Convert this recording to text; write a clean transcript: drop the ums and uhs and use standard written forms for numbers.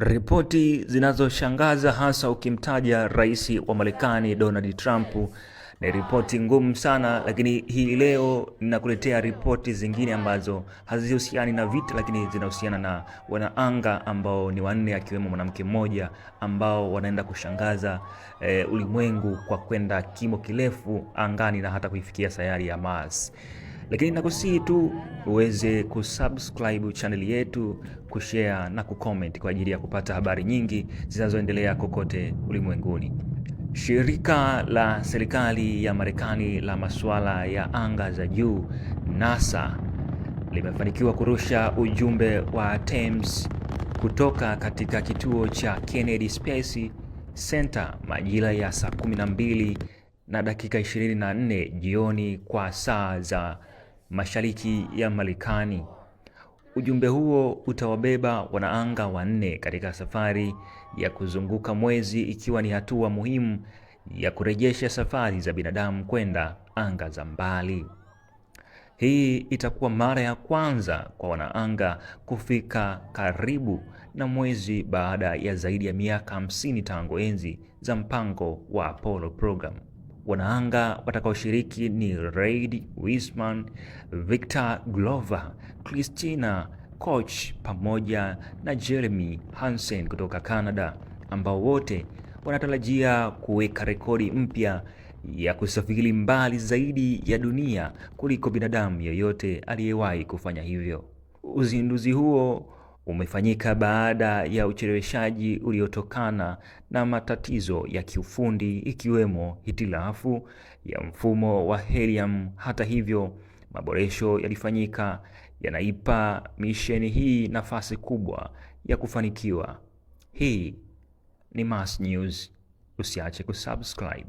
Ripoti zinazoshangaza hasa ukimtaja rais wa Marekani Donald Trump ni ripoti ngumu sana, lakini hii leo ninakuletea ripoti zingine ambazo hazihusiani na vita, lakini zinahusiana na wanaanga ambao ni wanne, akiwemo mwanamke mmoja, ambao wanaenda kushangaza ulimwengu kwa kwenda kimo kirefu angani na hata kuifikia sayari ya Mars. Lakini nakusihi tu uweze kusubscribe channel yetu, kushare na kucomment kwa ajili ya kupata habari nyingi zinazoendelea kokote ulimwenguni. Shirika la serikali ya Marekani la masuala ya anga za juu, NASA, limefanikiwa kurusha ujumbe wa TEMS kutoka katika kituo cha Kennedy Space Center majira ya saa 12 na dakika 24 jioni kwa saa za mashariki ya Marekani. Ujumbe huo utawabeba wanaanga wanne katika safari ya kuzunguka mwezi, ikiwa ni hatua muhimu ya kurejesha safari za binadamu kwenda anga za mbali. Hii itakuwa mara ya kwanza kwa wanaanga kufika karibu na mwezi baada ya zaidi ya miaka 50 tangu enzi za mpango wa Apollo program. Wanaanga watakaoshiriki ni Reid Wiseman, Victor Glover, Christina Koch pamoja na Jeremy Hansen kutoka Canada, ambao wote wanatarajia kuweka rekodi mpya ya kusafiri mbali zaidi ya dunia kuliko binadamu yeyote aliyewahi kufanya hivyo. Uzinduzi huo umefanyika baada ya ucheleweshaji uliotokana na matatizo ya kiufundi, ikiwemo hitilafu ya mfumo wa helium. Hata hivyo, maboresho yalifanyika yanaipa misheni hii nafasi kubwa ya kufanikiwa. Hii ni Mars News. Usiache kusubscribe.